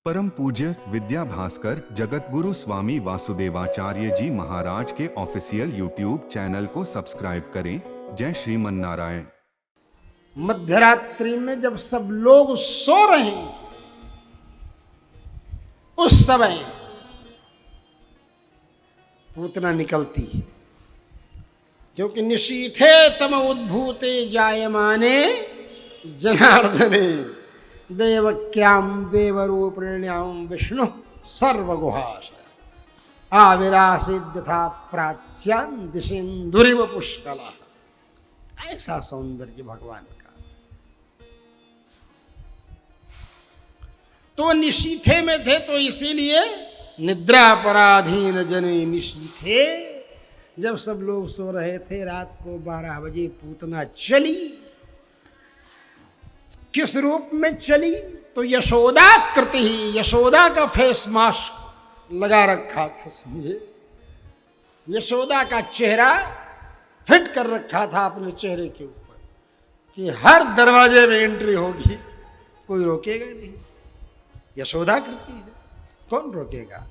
परम पूज्य विद्या भास्कर जगत गुरु स्वामी वासुदेवाचार्य जी महाराज के ऑफिशियल यूट्यूब चैनल को सब्सक्राइब करें। जय श्रीमन नारायण। मध्यरात्रि में जब सब लोग सो रहे हैं उस समय पूतना निकलती है, क्योंकि निशीथे तम उद्भूते जायमाने जनार्दने देवक्याम देवरूपिण्याम विष्णु सर्वगुहास आविरासित था प्राच्यान दिशेन्दुरिव पुष्कला। ऐसा सौंदर्य भगवान का। तो निशीथे में थे, तो इसीलिए निद्रा पराधीन जने निशीथे। जब सब लोग सो रहे थे, रात को 12 बजे पूतना चली। किस रूप में चली? तो यशोदा कृति ही, यशोदा का फेस मास्क लगा रखा था, समझे। यशोदा का चेहरा फिट कर रखा था अपने चेहरे के ऊपर कि हर दरवाजे में एंट्री होगी, कोई रोकेगा नहीं। यशोदा कृति है, कौन रोकेगा?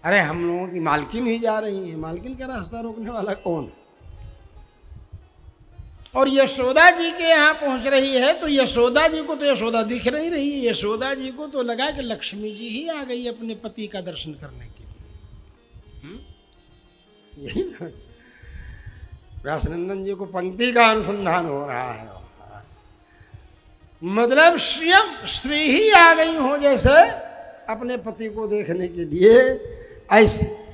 अरे हम लोगों की मालकिन ही जा रही है, मालकिन का रास्ता रोकने वाला कौन है? और यशोदा जी के यहाँ पहुंच रही है, तो यशोदा जी को तो यशोदा दिख नहीं रही है। यशोदा जी को तो लगा कि लक्ष्मी जी ही आ गई अपने पति का दर्शन करने के लिए। यही ना, व्यासनंदन जी को पंक्ति का अनुसंधान हो रहा है। मतलब श्री ही आ गई हो जैसे अपने पति को देखने के लिए, ऐसे।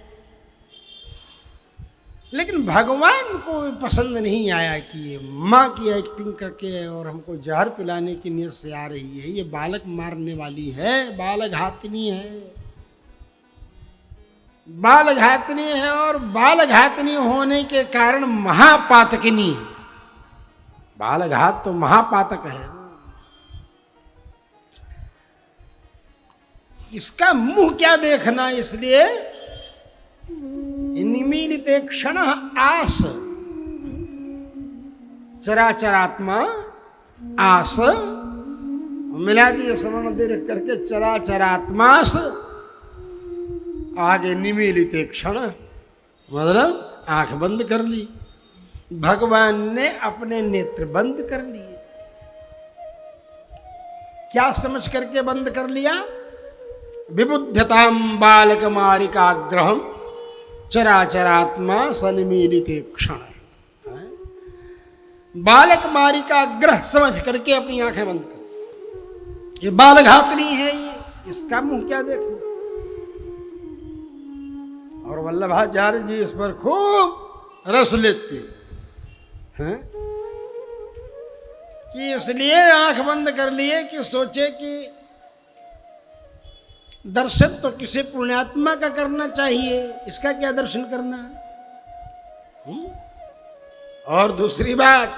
लेकिन भगवान को पसंद नहीं आया कि ये माँ की एक्टिंग करके और हमको जहर पिलाने की नीयत से आ रही है, ये बालक मारने वाली है, बालघातनी है, बालघातनी है। और बालघातनी होने के कारण महापातकिनी है। बालघात तो महापातक है। इसका मुंह क्या देखना, इसलिए निमीलिते क्षण आस, चराचरात्मा आस मिला दिए सवर्ण दे करके, चराचरात्मास आगे निमीलिते क्षण, मतलब आंख बंद कर ली। भगवान ने अपने नेत्र बंद कर लिए। क्या समझ करके बंद कर लिया? विबुध्यताम बालक मारिकाग्रहम चराचरात्मा सन्मीलिते क्षण। बालक मारिका ग्रह समझ करके अपनी आंखें बंद कर। ये बालघातनी है, ये इसका मुंह क्या देखो। और वल्लभाचार्य जी इस पर खूब रस लेते हैं कि इसलिए आंख बंद कर लिए कि सोचे कि दर्शन तो किसी पुण्यात्मा का करना चाहिए, इसका क्या दर्शन करना। और दूसरी बात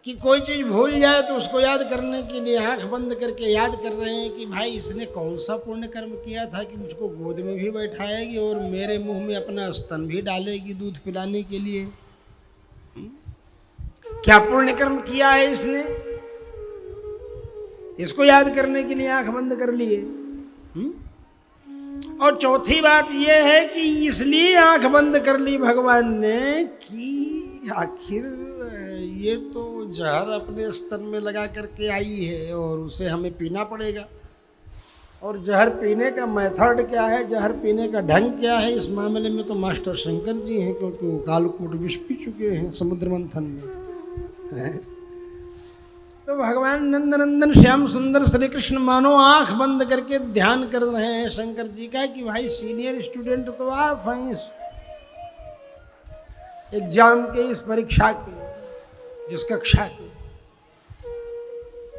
कि कोई चीज भूल जाए तो उसको याद करने के लिए आंख बंद करके याद कर रहे हैं कि भाई इसने कौन सा पुण्य कर्म किया था कि मुझको गोद में भी बैठाएगी और मेरे मुंह में अपना स्तन भी डालेगी दूध पिलाने के लिए। क्या पुण्य कर्म किया है इसने, इसको याद करने के लिए आंख बंद कर लिए। और चौथी बात यह है कि इसलिए आंख बंद कर ली भगवान ने कि आखिर ये तो जहर अपने स्तन में लगा करके आई है और उसे हमें पीना पड़ेगा। और जहर पीने का मेथड क्या है, जहर पीने का ढंग क्या है, इस मामले में तो मास्टर शंकर जी हैं, क्योंकि वो कालकूट विष पी चुके हैं समुद्र मंथन में। तो भगवान नंदनंदन श्याम सुंदर श्री कृष्ण मानो आंख बंद करके ध्यान कर रहे हैं शंकर जी का कि भाई सीनियर स्टूडेंट तो आप हैं इस एग्जाम के, इस परीक्षा के, इस कक्षा के,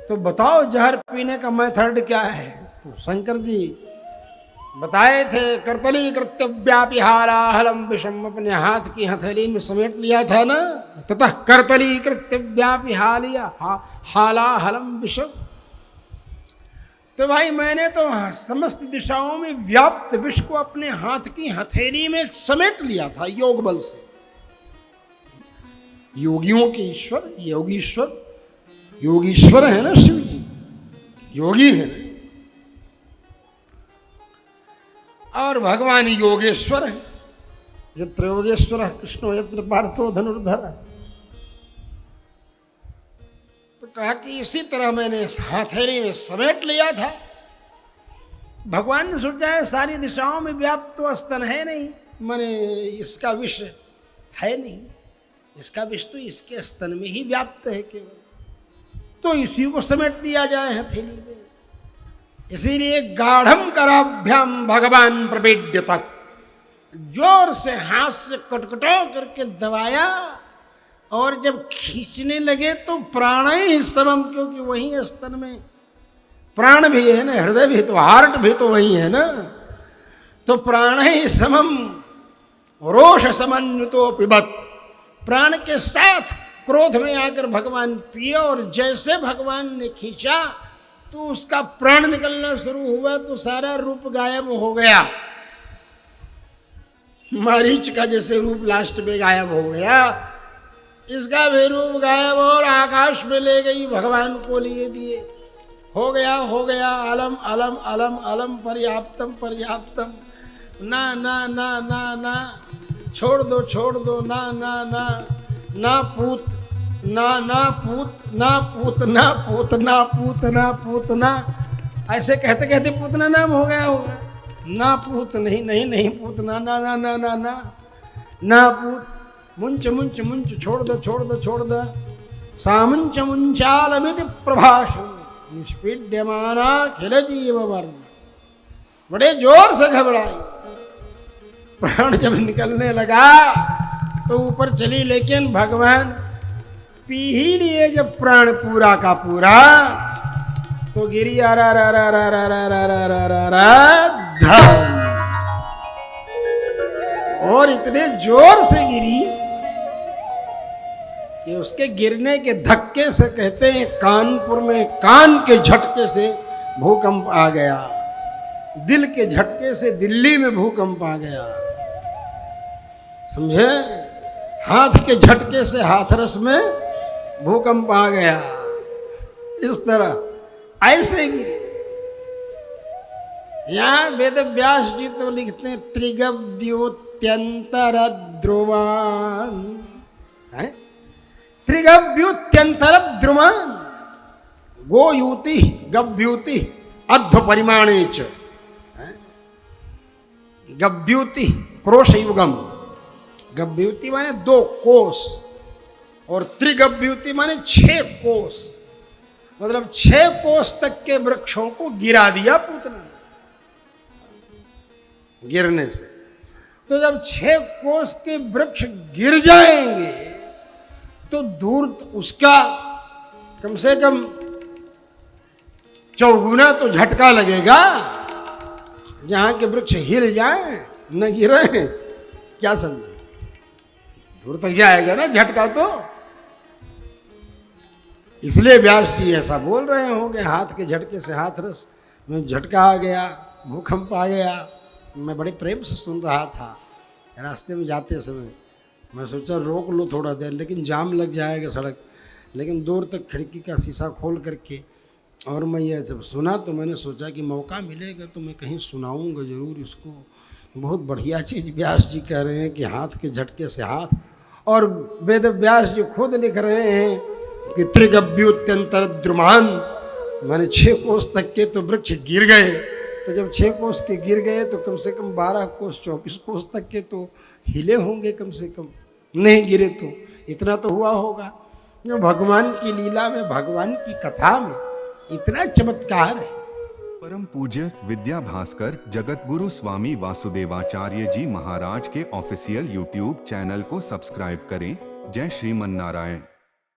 तो बताओ जहर पीने का मेथड क्या है। तो शंकर जी बताए थे, करतली कृत्यव्यापी हालाहलम विषम, अपने हाथ की हथेली में समेट लिया था ना, ततः करतली कृत्यव्यापी हालाहलम विषम। तो भाई मैंने तो समस्त दिशाओं में व्याप्त विष को अपने हाथ की हथेली में समेट लिया था योग बल से। योगियों के ईश्वर, योगीश्वर, योगीश्वर है ना शिव जी, योगी है ना। और भगवान योगेश्वर है, यत्र योगेश्वर कृष्णो यत्र पार्थो धनुर्धर। तो कहा कि इसी तरह मैंने इस हथेली में समेट लिया था। भगवान ने सोचा है सारी दिशाओं में व्याप्त तो स्तन है नहीं, माने इसका विष है नहीं, इसका विष तो इसके स्तन में ही व्याप्त है केवल, तो इसी को समेट लिया जाए हथेली में। इसीलिए गाढ़म कराभ्याम भगवान प्रपेड्य तक, जोर से हाथ से कटकटो करके दबाया, और जब खींचने लगे तो प्राण ही समम, क्योंकि वही स्तन में प्राण भी है ना, हृदय भी तो, हार्ट भी तो वही है ना, तो प्राण ही समम रोष समन्वितो पिबत, प्राण के साथ क्रोध में आकर भगवान पिए, और जैसे भगवान ने खींचा तो उसका प्राण निकलना शुरू हुआ, तो सारा रूप गायब हो गया। मारीच का जैसे रूप लास्ट में गायब हो गया, इसका भी रूप गायब, और आकाश में ले गई, भगवान को लिए दिए। हो गया अलम अलम अलम अलम पर्याप्तम पर्याप्तम, ना ना ना ना ना, छोड़ दो ना ना ना, ना पूत ना ना पूत ना पूत ना पूत ना पूत ना पूत ना, ऐसे कहते कहते पूतना नाम हो गया होगा। ना पूत नहीं नहीं नहीं पूत ना ना ना ना ना ना ना पूत, मुंच मुंच मुंच, छोड़ दो सामुंच मुंचालमिति प्रभाषण निष्पीड्यमाना खिल जीव वर्ण। बड़े जोर से घबराई, प्राण जब निकलने लगा तो ऊपर चली, लेकिन भगवान पी ही लिए जब प्राण पूरा का पूरा, तो गिरी रा रा रा रा रा रा रा रा रा रा रा धम, और इतने जोर से गिरी कि उसके गिरने के धक्के से, कहते हैं कानपुर में कान के झटके से भूकंप आ गया, दिल के झटके से दिल्ली में भूकंप आ गया, समझे, हाथ के झटके से हाथरस में भूकंप आ गया। इस तरह ऐसे गिरे। यहां वेद व्यास जी तो लिखते हैं त्रिगव्योत्यंतर ध्रुवान, है त्रिगव्युत्यंतर द्रुमान गोयूति गव्यूति अध्व परिमाणे च, गव्यूति क्रोश युगम, गव्यूति माने 2 कोस, और त्रिगव्यूति माने 6 कोस, मतलब 6 कोस तक के वृक्षों को गिरा दिया पूतना ने गिरने से। तो जब 6 कोस के वृक्ष गिर जाएंगे तो दूर उसका कम से कम 4 गुना तो झटका लगेगा। जहां के वृक्ष हिल जाए न गिरे, क्या समझे, दूर तक जाएगा ना झटका। तो इसलिए व्यास जी ऐसा बोल रहे होंगे, हाथ के झटके से हाथरस में झटका आ गया, भूकंप आ गया। मैं बड़े प्रेम से सुन रहा था, रास्ते में जाते समय मैं सोचा रोक लो थोड़ा देर, लेकिन जाम लग जाएगा सड़क, लेकिन दूर तक खिड़की का शीशा खोल करके और मैं ये जब सुना तो मैंने सोचा कि मौका मिलेगा तो मैं कहीं सुनाऊंगा ज़रूर इसको। बहुत बढ़िया चीज़ व्यास जी कह रहे हैं कि हाथ के झटके से हाथ, और वेद व्यास जी खुद लिख रहे हैं कि त्रिगव्युत्यंतर द्रुमान, माने 6 कोस तक के तो वृक्ष गिर गए। तो जब 6 कोस के गिर गए तो कम से कम 12 कोस 24 कोस तक के तो हिले होंगे कम से कम, नहीं गिरे तो इतना तो हुआ होगा। भगवान की लीला में, भगवान की कथा में इतना चमत्कार है। परम पूज्य विद्या भास्कर जगत गुरु स्वामी वासुदेवाचार्य जी महाराज के ऑफिशियल यूट्यूब चैनल को सब्सक्राइब करें। जय श्रीमन नारायण।